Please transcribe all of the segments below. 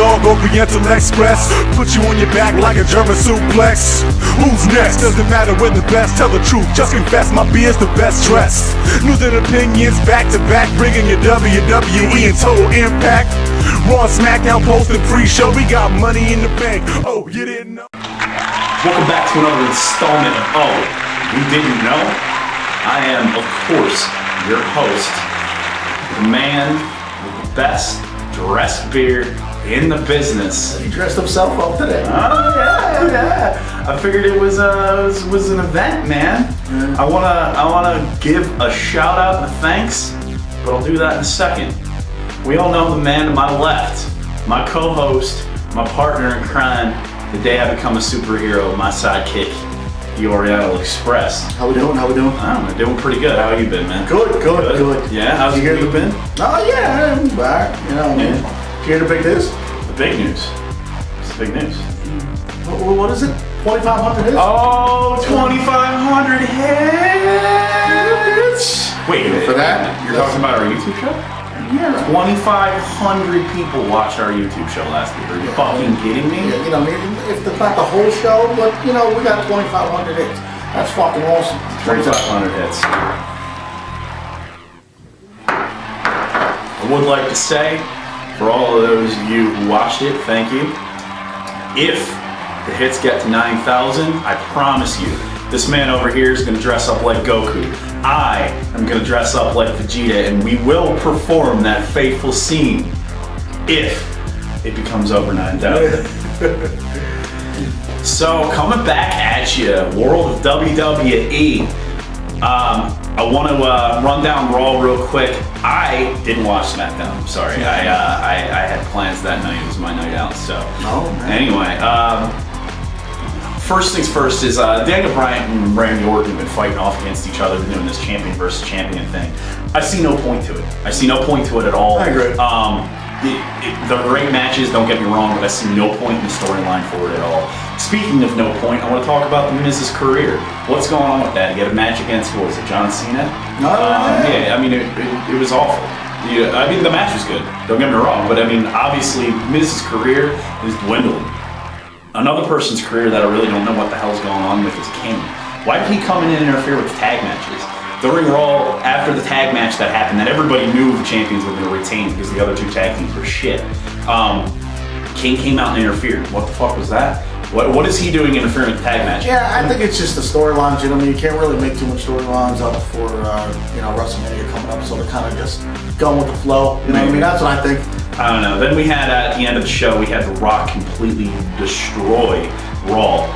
dog, Oriental Express. Put you on your back like a German suplex. Who's next? Doesn't matter when the best. Tell the truth, just confess, my beer's the best dressed. News and opinions back to back, bringing you WWE and Total Impact. Raw and Smackdown posting pre-show. We got money in the bank. Oh, you didn't know? Welcome back to another installment of Oh, You Didn't Know? I am, of course, your host, the man with the best dressed beard in the business. He dressed himself up today. Oh yeah. I figured it was an event, man. Yeah. I wanna give a shout out and a thanks, but I'll do that in a second. We all know the man to my left, my co-host, my partner in crime, the day I become a superhero, my sidekick, the Oriental Express. How we doing? I don't know, doing pretty good. How you been, man? Good. Yeah, how's your week been? Oh yeah, I'm back. You know, man. Did you hear the big news? The big news. It's the big news. What is it? 2,500 hits? Oh, 2,500 hits! Wait, for that? You're talking about our YouTube show? Yeah. 2,500 people watched our YouTube show last week. Are you fucking kidding me? Yeah, you know, if it's not the whole show, but you know, we got 2,500 hits. That's fucking awesome. 2,500 hits. I would like to say, for all of those of you who watched it, thank you. If the hits get to 9,000, I promise you, this man over here is going to dress up like Goku. I am going to dress up like Vegeta, and we will perform that fateful scene if it becomes over 9,000. So, coming back at you, world of WWE. I want to run down Raw real quick. I didn't watch SmackDown. I'm sorry. I had plans that night. It was my night out. So, anyway. First things first is Daniel Bryan and Randy Orton have been fighting off against each other, doing this champion versus champion thing. I see no point to it. I see no point to it at all. I agree. They're great matches, don't get me wrong, but I see no point in the storyline for it at all. Speaking of no point, I want to talk about the Miz's career. What's going on with that? He had a match against, what was it, John Cena? Yeah, I mean, it was awful. Yeah, I mean, the match was good, don't get me wrong, but I mean, obviously, Miz's career is dwindling. Another person's career that I really don't know what the hell's going on with is King. Why did he come in and interfere with tag matches? During Raw, after the tag match that happened, that everybody knew the champions were going to retain because the other two tag teams were shit. King came out and interfered. What the fuck was that? What is he doing interfering with the tag match? Yeah, I think it's just the storylines. You know, I mean, you can't really make too much storylines up for WrestleMania coming up, so they're kind of just going with the flow. You know what I mean? That's what I think. I don't know. Then we had at the end of the show, we had The Rock completely destroy Raw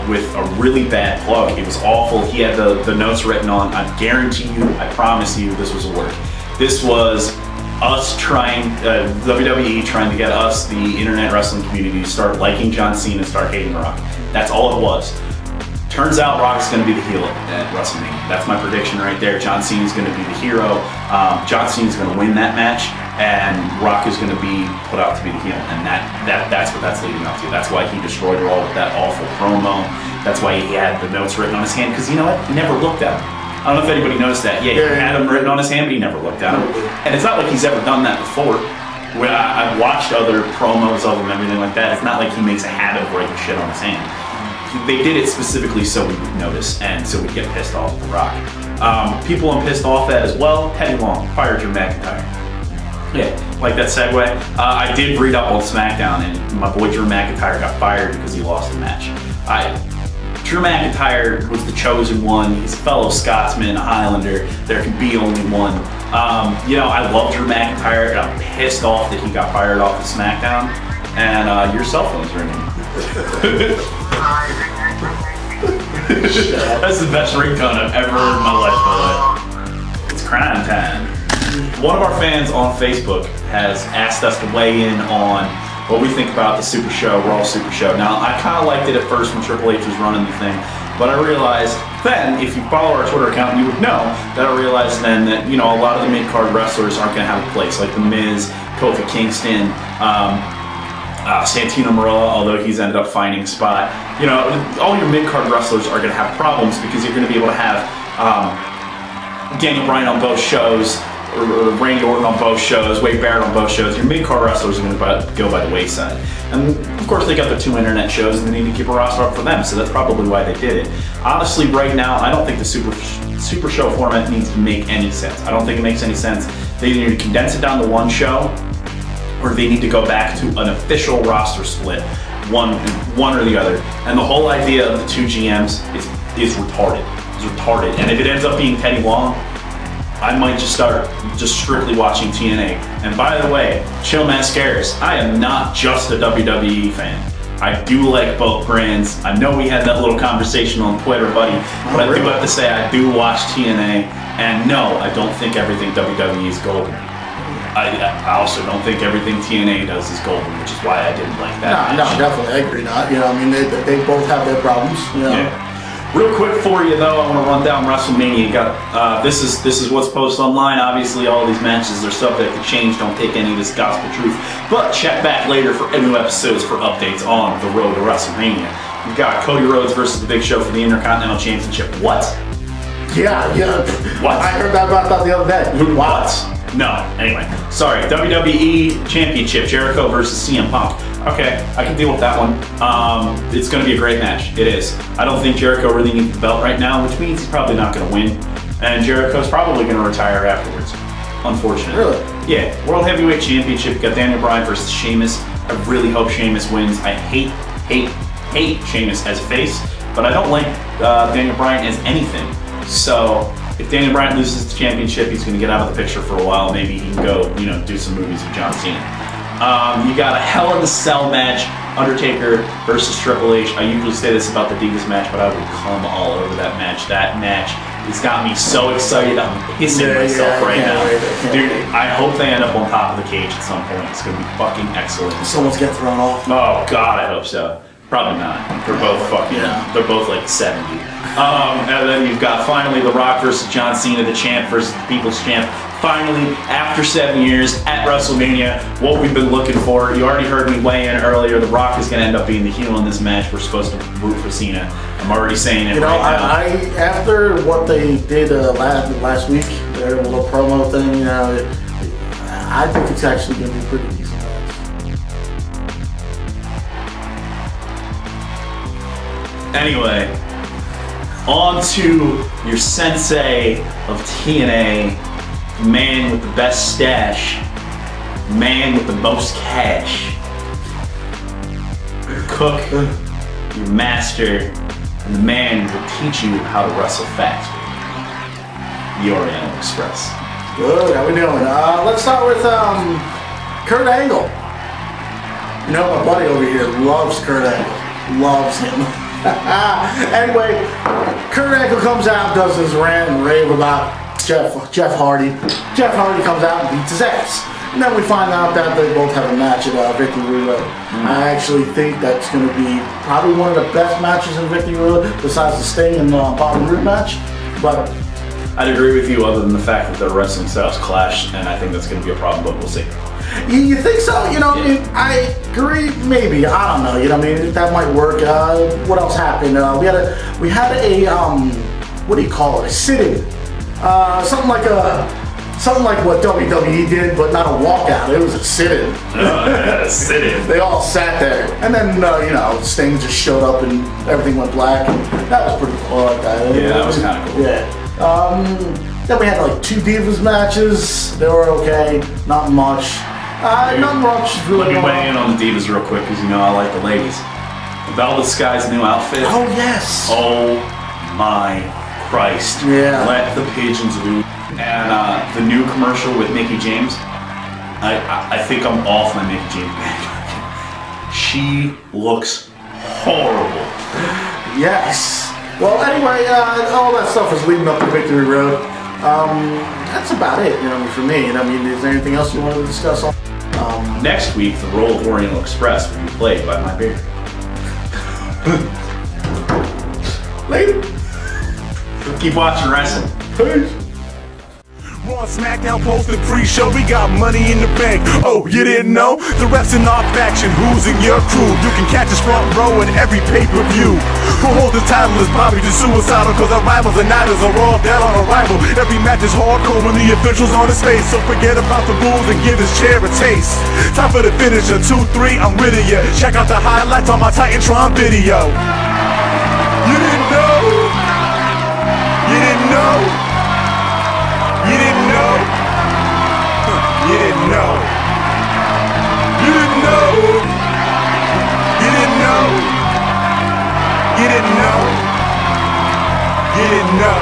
with a really bad plug. It was awful. He had the notes written on. I guarantee you, I promise you, this was a work. This was us trying, WWE trying to get us, the internet wrestling community, to start liking John Cena and start hating The Rock. That's all it was. Turns out Rock's going to be the heel at WrestleMania. That's my prediction right there. John Cena's going to be the hero. John Cena's going to win that match, and Rock is going to be put out to be the heel. And that's what that's leading up to. That's why he destroyed Raw with that awful promo. That's why he had the notes written on his hand, because you know what? He never looked at them. I don't know if anybody noticed that. Yeah, he had them written on his hand, but he never looked at them. And it's not like he's ever done that before. When I've watched other promos of him and everything like that, it's not like he makes a habit of writing shit on his hand. They did it specifically so we would notice and so we'd get pissed off at The Rock. People I'm pissed off at as well, Teddy Long fired Drew McIntyre. Yeah, like that segue. I did read up on SmackDown, and my boy Drew McIntyre got fired because he lost the match. Drew McIntyre was the chosen one. He's a fellow Scotsman, a Highlander. There can be only one. You know, I love Drew McIntyre, and I'm pissed off that he got fired off of SmackDown. And your cell phone's ringing. That's the best ringtone I've ever heard in my life, by the way. It's crime time. One of our fans on Facebook has asked us to weigh in on what we think about the Super Show, Raw Super Show. Now, I kind of liked it at first when Triple H was running the thing, but I realized then, if you follow our Twitter account, you would know that I realized then that, you know, a lot of the mid-card wrestlers aren't going to have a place, like The Miz, Kofi Kingston, Santino Marella, although he's ended up finding a spot. You know, all your mid-card wrestlers are going to have problems because you're going to be able to have Daniel Bryan on both shows, Randy Orton on both shows, Wade Barrett on both shows. Your mid-card wrestlers are going to go by the wayside. And of course, they got their 2 internet shows, and they need to keep a roster up for them. So that's probably why they did it. Honestly, right now, I don't think the super show format needs to make any sense. I don't think it makes any sense. They need to condense it down to 1 show, or they need to go back to an official roster split, one or the other. And the whole idea of the 2 GMs is retarded. It's retarded. And if it ends up being Teddy Long, I might just start strictly watching TNA. And by the way, Chill Mascaras, I am not just a WWE fan. I do like both brands. I know we had that little conversation on Twitter, buddy, but I do have to say I do watch TNA. And no, I don't think everything WWE is golden. I also don't think everything TNA does is golden, which is why I didn't like that. No, definitely, I agree. Not, I mean, they both have their problems. Yeah. Real quick for you though, I want to run down WrestleMania. You got this is what's posted online. Obviously, all these matches are subject to change. Don't take any of this gospel truth, but check back later for new episodes for updates on the road to WrestleMania. You've got Cody Rhodes versus The Big Show for the Intercontinental Championship. What? Yeah. What? I heard about that the other day. What? No. Anyway, sorry. WWE Championship, Jericho versus CM Punk. Okay, I can deal with that one. It's going to be a great match. It is. I don't think Jericho really needs the belt right now, which means he's probably not going to win. And Jericho's probably going to retire afterwards, unfortunately. Really? Yeah. World Heavyweight Championship, got Daniel Bryan versus Sheamus. I really hope Sheamus wins. I hate Sheamus as a face, but I don't like Daniel Bryan as anything. So if Daniel Bryan loses the championship, he's going to get out of the picture for a while. Maybe he can go, do some movies with John Cena. You got a Hell in a Cell match, Undertaker versus Triple H. I usually say this about the Divas match, but I would come all over that match. That match has got me so excited. I'm pissing myself right now. Dude, I hope they end up on top of the cage at some point. It's going to be fucking excellent. Someone's getting thrown off. Oh, God, I hope so. Probably not. They're both they're both like 70. And then you've got finally The Rock versus John Cena, the champ versus the People's Champ. Finally, after 7 years at WrestleMania, what we've been looking for. You already heard me weigh in earlier. The Rock is going to end up being the heel in this match. We're supposed to root for Cena. I'm already saying it right now. After what they did last week, their little promo thing, I think it's actually going to be pretty decent. Anyway, on to your sensei of TNA, the man with the best stash, the man with the most cash, your cook, your master, and the man who will teach you how to wrestle fast. The Oriental Express. Good, how we doing? Let's start with Kurt Angle. My buddy over here loves Kurt Angle. Loves him. Anyway, Kurt Angle comes out, does his rant and rave about Jeff Hardy. Jeff Hardy comes out and beats his ass. And then we find out that they both have a match at Victory Road. I actually think that's going to be probably one of the best matches in Victory Road, besides the Sting and Bobby Roode match. But I'd agree with you, other than the fact that their wrestling styles clash, and I think that's going to be a problem, but we'll see. You think so? I agree. Maybe, I don't know. That might work. What else happened? We had a what do you call it? A sit-in. Something like what WWE did, but not a walkout. It was a sit-in. Sit-in. They all sat there, and then Sting just showed up and everything went black. And that was pretty cool. I like that. Yeah, that was kind of cool. Yeah. Then we had like 2 Divas matches. They were okay. Not much. Not much. Let me weigh in on the Divas real quick, because I like the ladies. Velvet Sky's new outfit. Oh yes. Oh my Christ. Yeah. Let the pigeons loose. And the new commercial with Mickie James. I think I'm off my Mickie James bag. She looks horrible. Yes. Well, anyway, all that stuff is leading up to Victory Road. That's about it, for me. Is there anything else you wanted to discuss on? Next week, the role of Oriental Express will be played by my beard. Later. Keep watching wrestling. Peace. Raw and Smackdown posted pre-show, we got money in the bank. Oh, you didn't know? The refs in our faction, who's in your crew? You can catch us front row in every pay-per-view. Who holds the title is probably just suicidal, cause our rivals and nighters are all dead on arrival. Every match is hardcore when the official's on his face, so forget about the rules and give this chair a taste. Time for the finisher, 2-3, I'm rid of ya. Check out the highlights on my Titantron video. You didn't know? You didn't know? You didn't know? You didn't know? You didn't know? You didn't know? You didn't know? You didn't know?